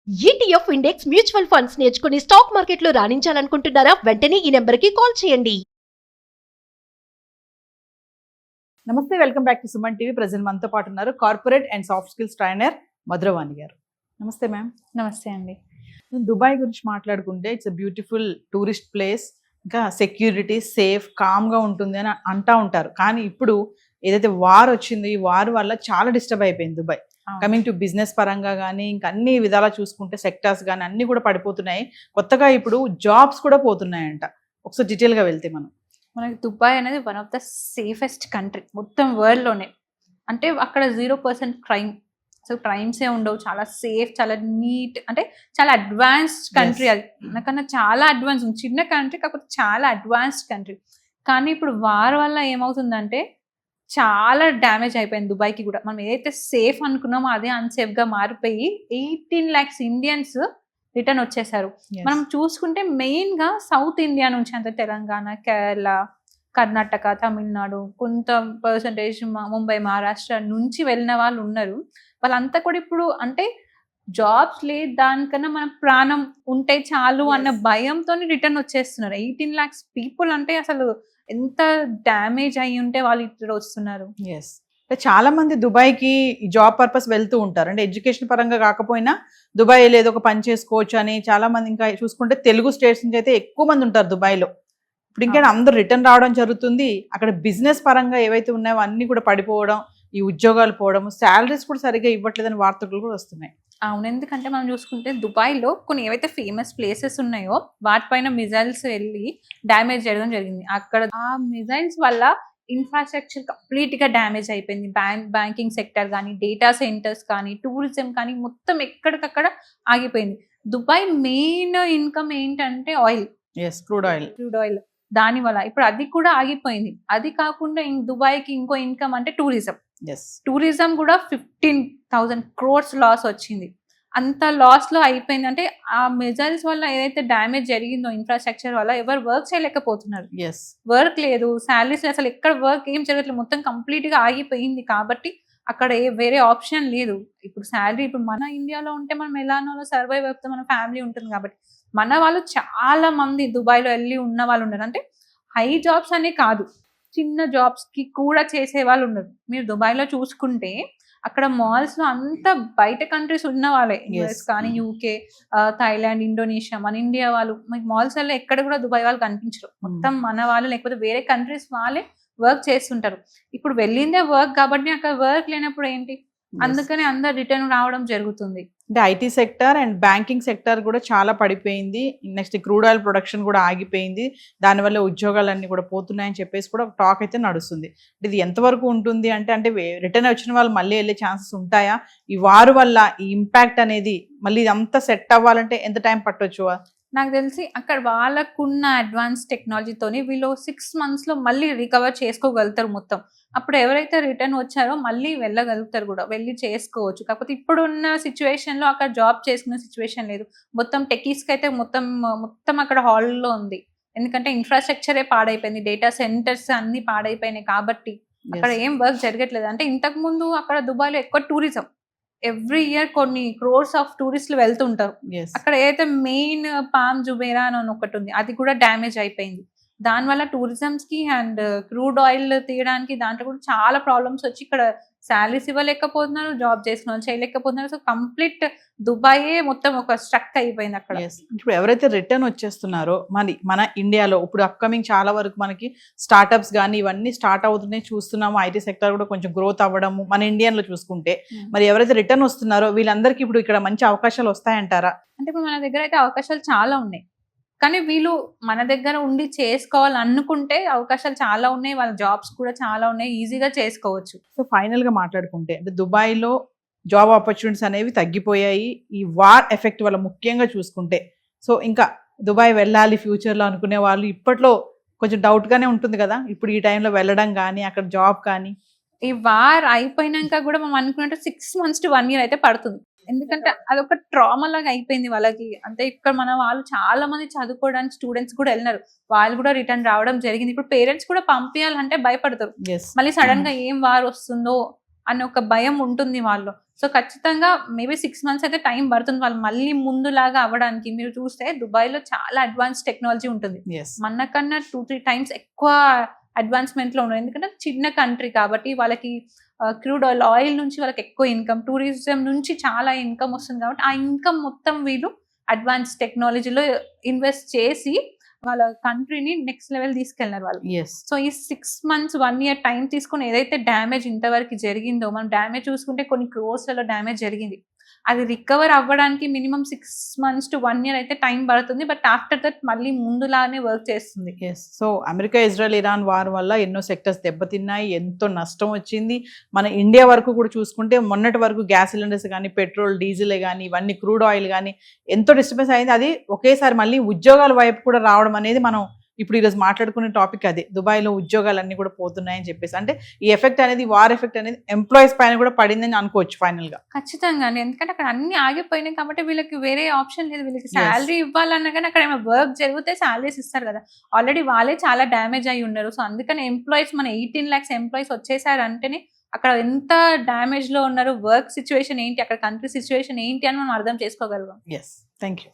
ETF index mutual funds నేర్చుకుని stock మార్కెట్లో రాణించాలనుకుంటున్నారా? వెంటనే ఈ నెంబర్కి కాల్ చేయండి. నమస్తే, welcome back to Suman TV. Present మనతో పాటు ఉన్నారు corporate and soft skills trainer Madhuravani గారు. నమస్తే మ్యామ్. నమస్తే అండి. దుబాయ్ గురించి మాట్లాడుకుంటే ఇట్స్ బ్యూటిఫుల్ టూరిస్ట్ ప్లేస్, ఇంకా సెక్యూరిటీ, సేఫ్, కామ్గా ఉంటుంది అని అంటా ఉంటారు. కానీ ఇప్పుడు ఏదైతే వార్ వచ్చింది, ఈ వార్ వల్ల చాలా డిస్టర్బ్ అయిపోయింది దుబాయ్. కమింగ్ టు బిజినెస్ పరంగా కానీ ఇంకా అన్ని విధాలా చూసుకుంటే సెక్టార్స్ కానీ అన్నీ కూడా పడిపోతున్నాయి. కొత్తగా ఇప్పుడు జాబ్స్ కూడా పోతున్నాయంట. ఒకసారి డీటెయిల్గా వెళ్తే మనకి దుబాయ్ అనేది one of the safest country మొత్తం వరల్డ్లోనే. అంటే అక్కడ 0% క్రైమ్, అసలు క్రైమ్సే ఉండవు. చాలా సేఫ్, చాలా నీట్, అంటే చాలా అడ్వాన్స్డ్ కంట్రీ. అది మనకన్నా చాలా అడ్వాన్స్, చిన్న కంట్రీ కాకపోతే చాలా అడ్వాన్స్డ్ కంట్రీ. కానీ ఇప్పుడు వార్ వల్ల ఏమవుతుందంటే చాలా డ్యామేజ్ అయిపోయింది దుబాయ్కి కూడా. మనం ఏదైతే సేఫ్ అనుకున్నామో అదే అన్సేఫ్గా మారిపోయి 18 lakhs ఇండియన్స్ రిటర్న్ వచ్చేసారు. మనం చూసుకుంటే మెయిన్గా సౌత్ ఇండియా నుంచి, అంటే తెలంగాణ, కేరళ, కర్ణాటక, తమిళనాడు, కొంత పర్సంటేజ్ ముంబై, మహారాష్ట్ర నుంచి వెళ్ళిన వాళ్ళు ఉన్నారు. వాళ్ళంతా కూడా ఇప్పుడు అంటే జాబ్స్ లేదు, దానికన్నా మన ప్రాణం ఉంటే చాలు అన్న భయంతో రిటర్న్ వచ్చేస్తున్నారు. 18 lakhs పీపుల్ అంటే అసలు ఎంత డ్యామేజ్ అయ్యి ఉంటే వాళ్ళు ఇక్కడ వస్తున్నారు. ఎస్, చాలా మంది దుబాయ్కి జాబ్ పర్పస్ వెళ్తూ ఉంటారు. అంటే ఎడ్యుకేషన్ పరంగా కాకపోయినా దుబాయ్ ఏదో ఒక పని చేసుకోవచ్చు అని చాలా మంది. ఇంకా చూసుకుంటే తెలుగు స్టేట్స్ నుంచి అయితే ఎక్కువ మంది ఉంటారు దుబాయ్లో. ఇప్పుడు ఇంకా అందరూ రిటర్న్ రావడం జరుగుతుంది. అక్కడ బిజినెస్ పరంగా ఏవైతే ఉన్నాయో అన్నీ కూడా పడిపోవడం, ఈ ఉద్యోగాలు పోవడం, శాలరీస్ కూడా సరిగ్గా ఇవ్వట్లేదని వార్తలు కూడా వస్తున్నాయి. అవును, ఎందుకంటే మనం చూసుకుంటే దుబాయ్లో కొన్ని ఏవైతే ఫేమస్ ప్లేసెస్ ఉన్నాయో వాటిపైన మిజైల్స్ వెళ్ళి డ్యామేజ్ చేయడం జరిగింది. అక్కడ ఆ మిజైల్స్ వల్ల ఇన్ఫ్రాస్ట్రక్చర్ కంప్లీట్గా డ్యామేజ్ అయిపోయింది. బ్యాంకింగ్ సెక్టర్ కానీ, డేటా సెంటర్స్ కానీ, టూరిజం కానీ మొత్తం ఎక్కడికక్కడ ఆగిపోయింది. దుబాయ్ మెయిన్ ఇన్కమ్ ఏంటంటే ఆయిల్, క్రూడ్ ఆయిల్. దాని వల్ల ఇప్పుడు అది కూడా ఆగిపోయింది. అది కాకుండా దుబాయ్కి ఇంకో ఇన్కమ్ అంటే టూరిజం కూడా 15,000 crores లాస్ వచ్చింది. అంత లాస్లో అయిపోయింది. అంటే ఆ మిజైల్స్ వల్ల ఏదైతే డ్యామేజ్ జరిగిందో ఇన్ఫ్రాస్ట్రక్చర్ వల్ల ఎవరు వర్క్ చేయలేకపోతున్నారు. వర్క్ లేదు, శాలరీస్ అసలు ఎక్కడ వర్క్ ఏం జరగట్లేదు, మొత్తం కంప్లీట్గా ఆగిపోయింది. కాబట్టి అక్కడ వేరే ఆప్షన్ లేదు. ఇప్పుడు శాలరీ, ఇప్పుడు మన ఇండియాలో ఉంటే మనం ఎలానో సర్వైవ్ అవుతాం, మన ఫ్యామిలీ ఉంటుంది. కాబట్టి మన వాళ్ళు చాలా మంది దుబాయ్లో వెళ్ళి ఉన్న వాళ్ళు ఉన్నారు. అంటే హై జాబ్స్ అనే కాదు, చిన్న జాబ్స్కి కూడా చేసే వాళ్ళు ఉన్నారు. మీరు దుబాయ్లో చూసుకుంటే అక్కడ మాల్స్లో అంతా బయట కంట్రీస్ ఉన్న వాళ్ళే, యుఎస్ కానీ, యూకే, థాయిలాండ్, ఇండోనేషియా, మన ఇండియా వాళ్ళు. మీకు మాల్స్లో ఎక్కడ కూడా దుబాయ్ వాళ్ళు కనిపించరు. మొత్తం మన వాళ్ళు లేకపోతే వేరే కంట్రీస్ వాళ్ళే వర్క్ చేస్తుంటారు. ఇప్పుడు వెళ్ళిందే వర్క్ కాబట్టి అక్కడ వర్క్ లేనప్పుడు ఏంటి, అందుకని అందరు రిటర్న్ రావడం జరుగుతుంది. అంటే IT sector and banking sector కూడా చాలా పడిపోయింది. నెక్స్ట్ క్రూడ్ ఆయిల్ ప్రొడక్షన్ కూడా ఆగిపోయింది. దానివల్ల ఉద్యోగాలన్నీ కూడా పోతున్నాయని చెప్పేసి కూడా టాక్ అయితే నడుస్తుంది. ఇది ఎంతవరకు ఉంటుంది అంటే రిటర్న్ వచ్చిన వాళ్ళు మళ్ళీ వెళ్ళే ఛాన్సెస్ ఉంటాయా? ఈ వారు వల్ల ఈ ఇంపాక్ట్ అనేది మళ్ళీ ఇదంతా సెట్ అవ్వాలంటే ఎంత టైం పట్టొచ్చు? నాకు తెలిసి అక్కడ వాళ్ళకున్న అడ్వాన్స్ టెక్నాలజీతోని వీళ్ళు 6 monthsలో మళ్ళీ రికవర్ చేసుకోగలుగుతారు మొత్తం. అప్పుడు ఎవరైతే రిటర్న్ వచ్చారో మళ్ళీ వెళ్ళగలుగుతారు, కూడా వెళ్ళి చేసుకోవచ్చు. కాకపోతే ఇప్పుడున్న సిచ్యువేషన్లో అక్కడ జాబ్ చేసుకునే సిచ్యువేషన్ లేదు. మొత్తం టెకీస్కి అయితే మొత్తం అక్కడ హాల్లో ఉంది. ఎందుకంటే ఇన్ఫ్రాస్ట్రక్చరే పాడైపోయింది, డేటా సెంటర్స్ అన్ని పాడైపోయినాయి. కాబట్టి అక్కడ ఏం వర్క్ జరగట్లేదు. అంటే ఇంతకుముందు అక్కడ దుబాయ్లో ఎక్కువ టూరిజం, ఎవ్రీ ఇయర్ కొన్ని crores ఆఫ్ టూరిస్టులు వెళ్తుంటారు. అక్కడ ఏదైతే మెయిన్ పామ్ జుబేరా అని ఒకటి ఉంది, అది కూడా డ్యామేజ్ అయిపోయింది. దానివల్ల టూరిజంస్కి అండ్ క్రూడ్ ఆయిల్ తీయడానికి దాంట్లో కూడా చాలా ప్రాబ్లమ్స్ వచ్చి ఇక్కడ శాలరీస్ ఇవ్వలేకపోతున్నారు, జాబ్ చేసిన వాళ్ళు చేయలేకపోతున్నారు. సో కంప్లీట్ దుబాయే మొత్తం ఒక స్ట్రక్ అయిపోయింది అక్కడ. ఇప్పుడు ఎవరైతే రిటర్న్ వచ్చేస్తున్నారో మన ఇండియాలో ఇప్పుడు అప్కమింగ్ చాలా వరకు మనకి స్టార్టప్స్ కానీ ఇవన్నీ స్టార్ట్ అవుతున్నాయి చూస్తున్నాము. ఐటీ సెక్టర్ కూడా కొంచెం గ్రోత్ అవ్వడము మన ఇండియాలో చూసుకుంటే, మరి ఎవరైతే రిటర్న్ వస్తున్నారో వీళ్ళందరికీ ఇప్పుడు ఇక్కడ మంచి అవకాశాలు వస్తాయంటారా? అంటే ఇప్పుడు మన దగ్గర అయితే అవకాశాలు చాలా ఉన్నాయి, కానీ వీళ్ళు మన దగ్గర ఉండి చేసుకోవాలనుకుంటే అవకాశాలు చాలా ఉన్నాయి, వాళ్ళ జాబ్స్ కూడా చాలా ఉన్నాయి, ఈజీగా చేసుకోవచ్చు. సో ఫైనల్గా మాట్లాడుకుంటే అంటే దుబాయ్లో జాబ్ ఆపర్చునిటీస్ అనేవి తగ్గిపోయాయి ఈ వార్ ఎఫెక్ట్ వల్ల ముఖ్యంగా చూసుకుంటే. సో ఇంకా దుబాయ్ వెళ్ళాలి ఫ్యూచర్లో అనుకునే వాళ్ళు ఇప్పట్లో కొంచెం డౌట్గానే ఉంటుంది కదా, ఇప్పుడు ఈ టైంలో వెళ్ళడం కానీ అక్కడ జాబ్ కానీ. ఈ వార్ అయిపోయినాక కూడా మనం అనుకున్నట్టు 6 months to 1 year అయితే పడుతుంది. ఎందుకంటే అదొక ట్రామా లాగా అయిపోయింది వాళ్ళకి. అంటే ఇక్కడ మన వాళ్ళు చాలా మంది చదువుకోవడానికి స్టూడెంట్స్ కూడా వెళ్ళినారు, వాళ్ళు కూడా రిటర్న్ రావడం జరిగింది. ఇప్పుడు పేరెంట్స్ కూడా పంపించాలంటే భయపడతారు, మళ్ళీ సడన్ గా ఏం వార్ వస్తుందో అనే ఒక భయం ఉంటుంది వాళ్ళు. సో ఖచ్చితంగా మేబీ 6 months అయితే టైం పడుతుంది వాళ్ళు మళ్ళీ ముందులాగా అవ్వడానికి. మీరు చూస్తే దుబాయ్లో చాలా అడ్వాన్స్ టెక్నాలజీ ఉంటుంది, ఎస్ మనకన్నా 2-3 times ఎక్కువ అడ్వాన్స్మెంట్ లో ఉన్నారు. ఎందుకంటే చిన్న కంట్రీ కాబట్టి వాళ్ళకి క్రూడ్ ఆయిల్ నుంచి వాళ్ళకి ఎక్కువ ఇన్కమ్, టూరిజం నుంచి చాలా ఇన్కమ్ వస్తుంది కాబట్టి ఆ ఇన్కమ్ మొత్తం వీళ్ళు అడ్వాన్స్ టెక్నాలజీలో ఇన్వెస్ట్ చేసి వాళ్ళ కంట్రీని నెక్స్ట్ లెవెల్ తీసుకెళ్ళినారు వాళ్ళు. ఎస్ సో ఈ 6 months 1 year టైం తీసుకుని ఏదైతే డ్యామేజ్ ఇంతవరకు జరిగిందో, మనం డ్యామేజ్ చూసుకుంటే కొన్ని క్రోర్స్లలో డ్యామేజ్ జరిగింది, అది రికవర్ అవ్వడానికి మినిమం 6 months to 1 year అయితే టైం పడుతుంది. బట్ ఆఫ్టర్ దట్ మళ్ళీ ముందులానే వర్క్ చేస్తుంది. Yes so America Israel Iran war వల్ల ఎన్నో సెక్టర్స్ దెబ్బతిన్నాయి, ఎంతో నష్టం వచ్చింది. మన ఇండియా వరకు కూడా చూసుకుంటే మొన్నటి వరకు గ్యాస్ సిలిండర్స్ కానీ, పెట్రోల్ డీజిల్ కానీ, ఇవన్నీ క్రూడ్ ఆయిల్ కానీ ఎంతో డిస్టర్బెన్స్ అయింది. అది ఒకేసారి మళ్ళీ ఉద్యోగాల వైపు కూడా రావడం అనేది మనం ఇప్పుడు ఈరోజు మాట్లాడుకునే టాపిక్ అదే. దుబాయ్లో ఉద్యోగాలన్నీ కూడా పోతున్నాయని చెప్పేసి, అంటే ఈ ఎఫెక్ట్ అనేది, వార్ ఎఫెక్ట్ అనేది ఎంప్లాయీస్ పైన కూడా పడిందని అనుకోవచ్చు ఫైనల్ గా. ఖచ్చితంగా అండి, ఎందుకంటే అక్కడ అన్ని ఆగిపోయినాయి కాబట్టి వీళ్ళకి వేరే ఆప్షన్ లేదు. వీళ్ళకి శాలరీ ఇవ్వాలన్నా కానీ అక్కడ ఏమైనా వర్క్ జరిగితే శాలరీస్ ఇస్తారు కదా, ఆల్రెడీ వాళ్ళే చాలా డ్యామేజ్ అయి ఉన్నారు. సో అందుకని ఎంప్లాయీస్ మన 18 lakhs ఎంప్లాయీస్ వచ్చేసారు అంటేనే అక్కడ ఎంత డ్యామేజ్ లో ఉన్నారు, వర్క్ సిచ్యువేషన్ ఏంటి, అక్కడ కంట్రీ సిచ్యువేషన్ ఏంటి అని మనం అర్థం చేసుకోగలుగుతాం. Yes, thank you.